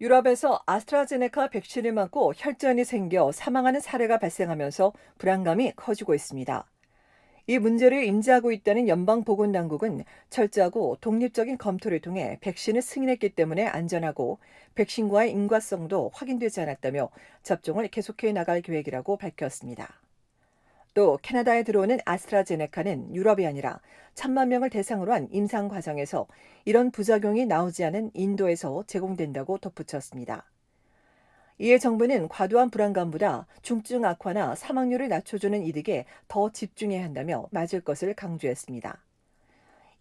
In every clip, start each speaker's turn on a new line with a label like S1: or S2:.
S1: 유럽에서 아스트라제네카 백신을 맞고 혈전이 생겨 사망하는 사례가 발생하면서 불안감이 커지고 있습니다. 이 문제를 인지하고 있다는 연방보건당국은 철저하고 독립적인 검토를 통해 백신을 승인했기 때문에 안전하고 백신과의 인과성도 확인되지 않았다며 접종을 계속해 나갈 계획이라고 밝혔습니다. 또 캐나다에 들어오는 아스트라제네카는 유럽이 아니라 1,000만 명을 대상으로 한 임상 과정에서 이런 부작용이 나오지 않은 인도에서 제공된다고 덧붙였습니다. 이에 정부는 과도한 불안감보다 중증 악화나 사망률을 낮춰주는 이득에 더 집중해야 한다며 맞을 것을 강조했습니다.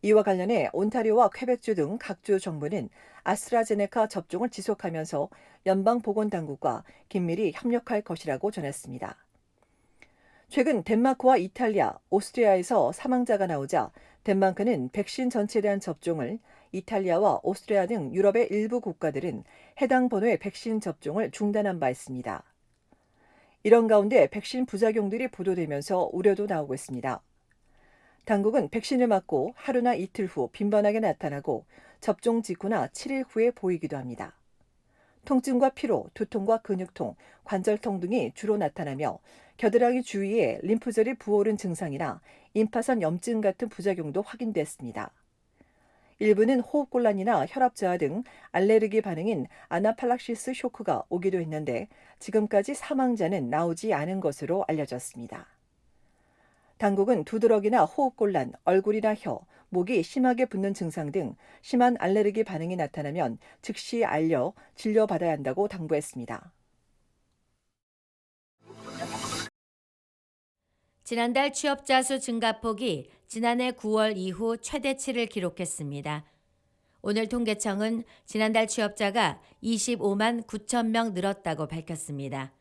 S1: 이와 관련해 온타리오와 퀘벡주 등 각 주 정부는 아스트라제네카 접종을 지속하면서 연방보건당국과 긴밀히 협력할 것이라고 전했습니다. 최근 덴마크와 이탈리아, 오스트리아에서 사망자가 나오자 덴마크는 백신 전체에 대한 접종을, 이탈리아와 오스트리아 등 유럽의 일부 국가들은 해당 번호의 백신 접종을 중단한 바 있습니다. 이런 가운데 백신 부작용들이 보도되면서 우려도 나오고 있습니다. 당국은 백신을 맞고 하루나 이틀 후 빈번하게 나타나고 접종 직후나 7일 후에 보이기도 합니다. 통증과 피로, 두통과 근육통, 관절통 등이 주로 나타나며 겨드랑이 주위에 림프절이 부어오른 증상이나 임파선 염증 같은 부작용도 확인됐습니다. 일부는 호흡곤란이나 혈압저하 등 알레르기 반응인 아나팔락시스 쇼크가 오기도 했는데 지금까지 사망자는 나오지 않은 것으로 알려졌습니다. 당국은 두드러기나 호흡곤란, 얼굴이나 혀, 목이 심하게 붓는 증상 등 심한 알레르기 반응이 나타나면 즉시 알려 진료받아야 한다고 당부했습니다.
S2: 지난달 취업자 수 증가폭이 지난해 9월 이후 최대치를 기록했습니다. 오늘 통계청은 지난달 취업자가 25만 9천 명 늘었다고 밝혔습니다.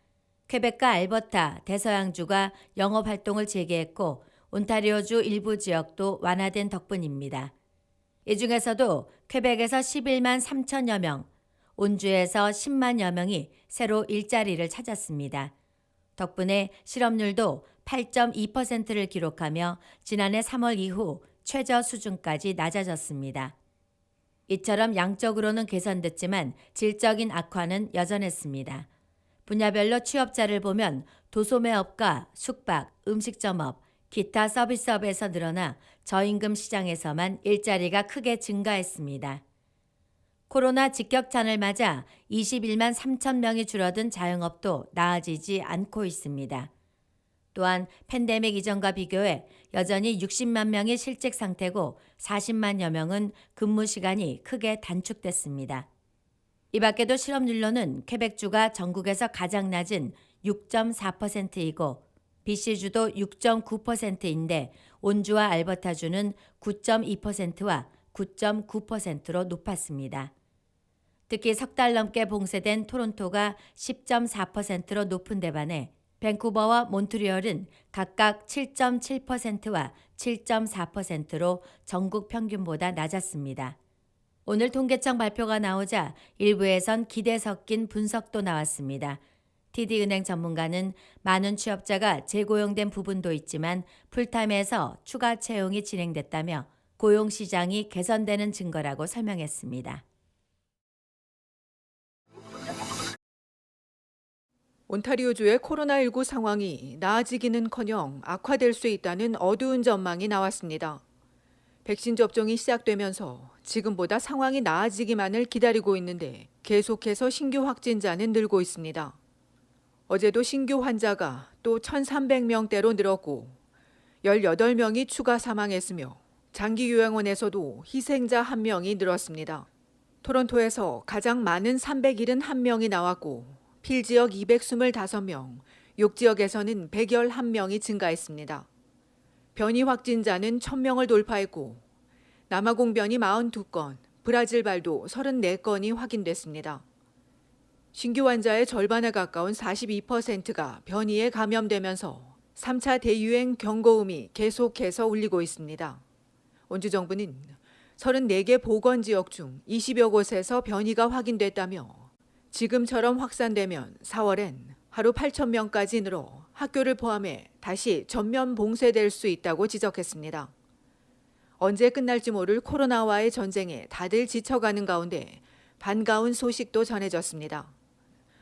S2: 퀘벡과 알버타, 대서양주가 영업 활동을 재개했고 온타리오주 일부 지역도 완화된 덕분입니다. 이 중에서도 퀘벡에서 11만 3천여 명, 온주에서 10만여 명이 새로 일자리를 찾았습니다. 덕분에 실업률도 8.2%를 기록하며 지난해 3월 이후 최저 수준까지 낮아졌습니다. 이처럼 양적으로는 개선됐지만 질적인 악화는 여전했습니다. 분야별로 취업자를 보면 도소매업과 숙박, 음식점업, 기타 서비스업에서 늘어나 저임금 시장에서만 일자리가 크게 증가했습니다. 코로나 직격탄을 맞아 21만 3천 명이 줄어든 자영업도 나아지지 않고 있습니다. 또한 팬데믹 이전과 비교해 여전히 60만 명이 실직 상태고 40만여 명은 근무 시간이 크게 단축됐습니다. 이 밖에도 실업률로는 퀘벡주가 전국에서 가장 낮은 6.4%이고 BC주도 6.9%인데 온주와 알버타주는 9.2%와 9.9%로 높았습니다. 특히 석 달 넘게 봉쇄된 토론토가 10.4%로 높은 데 반해 밴쿠버와 몬트리올은 각각 7.7%와 7.4%로 전국 평균보다 낮았습니다. 오늘 통계청 발표가 나오자 일부에선 기대 섞인 분석도 나왔습니다. TD은행 전문가는 많은 취업자가 재고용된 부분도 있지만 풀타임에서 추가 채용이 진행됐다며 고용시장이 개선되는 증거라고 설명했습니다.
S3: 온타리오주의 코로나19 상황이 나아지기는커녕 악화될 수 있다는 어두운 전망이 나왔습니다. 백신 접종이 시작되면서 지금보다 상황이 나아지기만을 기다리고 있는데 계속해서 신규 확진자는 늘고 있습니다. 어제도 신규 환자가 또 1,300명대로 늘었고 18명이 추가 사망했으며 장기요양원에서도 희생자 1명이 늘었습니다. 토론토에서 가장 많은 371명이 나왔고 필지역 225명, 6지역에서는 111명이 증가했습니다. 변이 확진자는 1,000명을 돌파했고 남아공 변이 42건, 브라질발도 34건이 확인됐습니다. 신규 환자의 절반에 가까운 42%가 변이에 감염되면서 3차 대유행 경고음이 계속해서 울리고 있습니다. 온주 정부는 34개 보건지역 중 20여 곳에서 변이가 확인됐다며 지금처럼 확산되면 4월엔 하루 8,000명까지 늘어 학교를 포함해 다시 전면 봉쇄될 수 있다고 지적했습니다. 언제 끝날지 모를 코로나와의 전쟁에 다들 지쳐가는 가운데 반가운 소식도 전해졌습니다.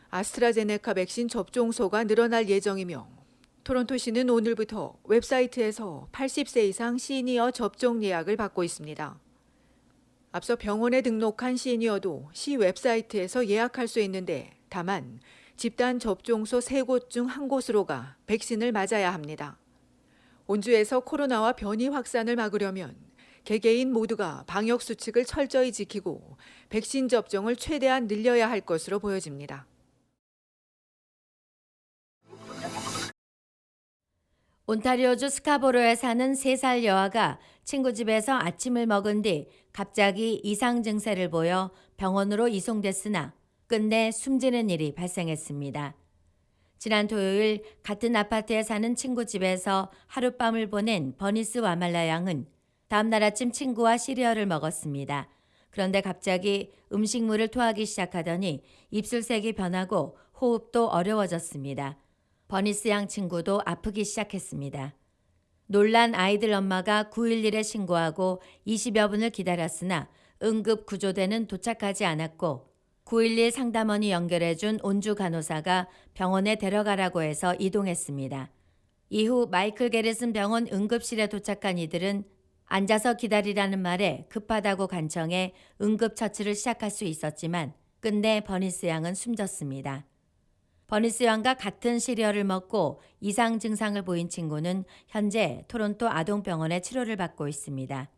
S3: 아스트라제네카 백신 접종소가 늘어날 예정이며 토론토시는 오늘부터 웹사이트에서 80세 이상 시니어 접종 예약을 받고 있습니다. 앞서 병원에 등록한 시니어도 시 웹사이트에서 예약할 수 있는데 다만 집단 접종소 3곳 중 1곳으로 가 백신을 맞아야 합니다. 온주에서 코로나와 변이 확산을 막으려면 개개인 모두가 방역 수칙을 철저히 지키고 백신 접종을 최대한 늘려야 할 것으로 보여집니다.
S2: 온타리오주 스카보로에 사는 3살 여아가 친구 집에서 아침을 먹은 뒤 갑자기 이상 증세를 보여 병원으로 이송됐으나 끝내 숨지는 일이 발생했습니다. 지난 토요일 같은 아파트에 사는 친구 집에서 하룻밤을 보낸 버니스 와말라 양은 다음 날 아침 친구와 시리얼을 먹었습니다. 그런데 갑자기 음식물을 토하기 시작하더니 입술색이 변하고 호흡도 어려워졌습니다. 버니스 양 친구도 아프기 시작했습니다. 놀란 아이들 엄마가 911에 신고하고 20여 분을 기다렸으나 응급 구조대는 도착하지 않았고 911 상담원이 연결해준 온주 간호사가 병원에 데려가라고 해서 이동했습니다. 이후 마이클 게리슨 병원 응급실에 도착한 이들은 앉아서 기다리라는 말에 급하다고 간청해 응급처치를 시작할 수 있었지만 끝내 버니스 양은 숨졌습니다. 버니스 양과 같은 시리얼을 먹고 이상 증상을 보인 친구는 현재 토론토 아동병원에 치료를 받고 있습니다.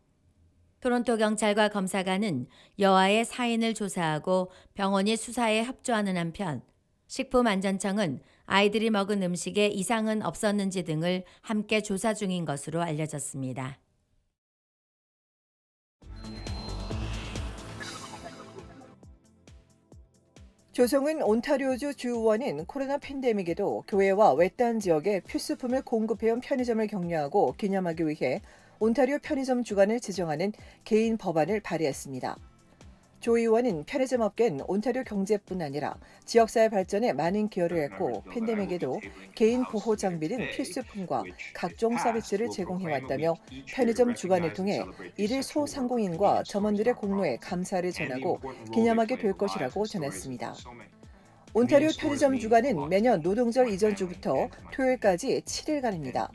S2: 토론토 경찰과 검사관은 여아의 사인을 조사하고 병원이 수사에 협조하는 한편 식품안전청은 아이들이 먹은 음식에 이상은 없었는지 등을 함께 조사 중인 것으로 알려졌습니다.
S1: 조성은 온타리오주 주의원인 코로나 팬데믹에도 교회와 외딴 지역에 필수품을 공급해온 편의점을 격려하고 기념하기 위해 온타리오 편의점 주관을 지정하는 개인 법안을 발의했습니다. 조 의원은 편의점 업계는 온타리오 경제뿐 아니라 지역사회 발전에 많은 기여를 했고 팬데믹에도 개인 보호 장비 등 필수품과 각종 서비스를 제공해왔다며 편의점 주관을 통해 이를 소상공인과 점원들의 공로에 감사를 전하고 기념하게 될 것이라고 전했습니다. 온타리오 편의점 주간은 매년 노동절 이전 주부터 토요일까지 7일간입니다.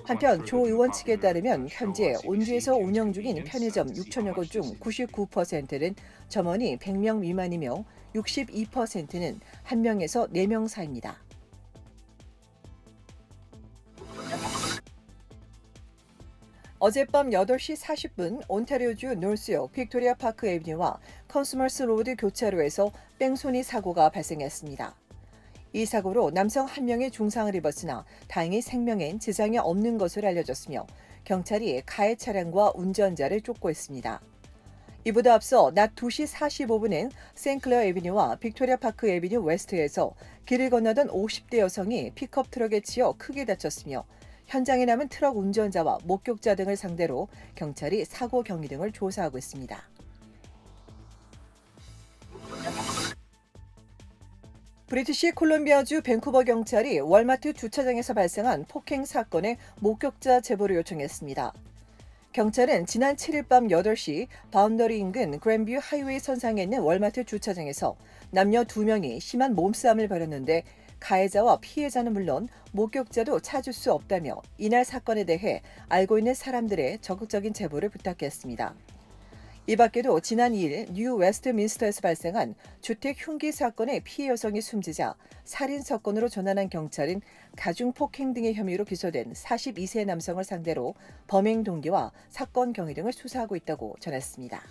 S1: 한편 조 의원 측에 따르면 현재 온주에서 운영 중인 편의점 6천여 곳 중 99%는 점원이 100명 미만이며 62%는 1명에서 4명 사이입니다. 어젯밤 8시 40분 온타리오주 노스역 빅토리아 파크 애비뉴와 컨슈머스 로드 교차로에서 뺑소니 사고가 발생했습니다. 이 사고로 남성 1명이 중상을 입었으나 다행히 생명엔 지장이 없는 것으로 알려졌으며 경찰이 가해 차량과 운전자를 쫓고 있습니다. 이보다 앞서 낮 2시 45분엔 생클레어 애비뉴와 빅토리아 파크 애비뉴 웨스트에서 길을 건너던 50대 여성이 픽업 트럭에 치여 크게 다쳤으며 현장에 남은 트럭 운전자와 목격자 등을 상대로 경찰이 사고 경위 등을 조사하고 있습니다. 브리티시 콜롬비아주 밴쿠버 경찰이 월마트 주차장에서 발생한 폭행 사건의 목격자 제보를 요청했습니다. 경찰은 지난 7일 밤 8시 바운더리 인근 그랜뷰 하이웨이 선상에 있는 월마트 주차장에서 남녀 2명이 심한 몸싸움을 벌였는데 가해자와 피해자는 물론 목격자도 찾을 수 없다며 이날 사건에 대해 알고 있는 사람들의 적극적인 제보를 부탁했습니다. 이 밖에도 지난 2일 뉴 웨스트민스터에서 발생한 주택 흉기 사건의 피해 여성이 숨지자 살인 사건으로 전환한 경찰은 가중폭행 등의 혐의로 기소된 42세 남성을 상대로 범행 동기와 사건 경위 등을 수사하고 있다고 전했습니다.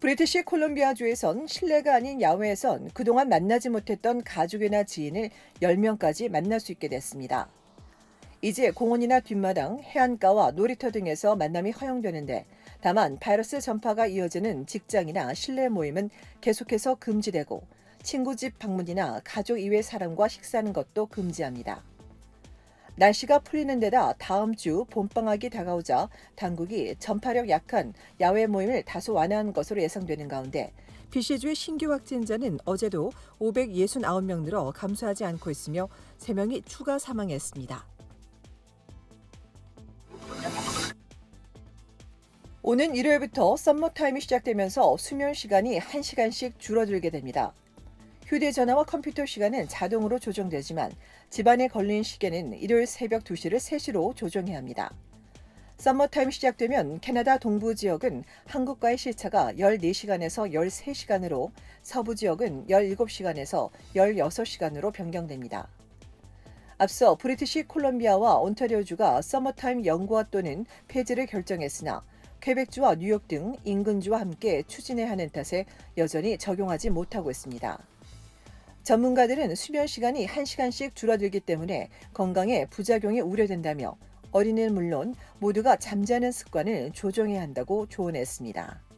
S1: 브리티시 콜롬비아주에선 실내가 아닌 야외에선 그동안 만나지 못했던 가족이나 지인을 10명까지 만날 수 있게 됐습니다. 이제 공원이나 뒷마당, 해안가와 놀이터 등에서 만남이 허용되는데 다만 바이러스 전파가 이어지는 직장이나 실내 모임은 계속해서 금지되고 친구 집 방문이나 가족 이외 사람과 식사하는 것도 금지합니다. 날씨가 풀리는 데다 다음 주 봄방학이 다가오자 당국이 전파력 약한 야외 모임을 다소 완화한 것으로 예상되는 가운데 BC주의 신규 확진자는 어제도 569명 늘어 감소하지 않고 있으며 3명이 추가 사망했습니다. 오는 일요일부터 썸머타임이 시작되면서 수면 시간이 1시간씩 줄어들게 됩니다. 휴대전화와 컴퓨터 시간은 자동으로 조정되지만 집안에 걸린 시계는 일요일 새벽 2시를 3시로 조정해야 합니다. 썸머타임 시작되면 캐나다 동부 지역은 한국과의 시차가 14시간에서 13시간으로 서부 지역은 17시간에서 16시간으로 변경됩니다. 앞서 브리티시 콜럼비아와 온타리오주가 서머타임 영구화 또는 폐지를 결정했으나 퀘벡주와 뉴욕 등 인근주와 함께 추진해야 하는 탓에 여전히 적용하지 못하고 있습니다. 전문가들은 수면 시간이 1시간씩 줄어들기 때문에 건강에 부작용이 우려된다며 어린이는 물론 모두가 잠자는 습관을 조정해야 한다고 조언했습니다.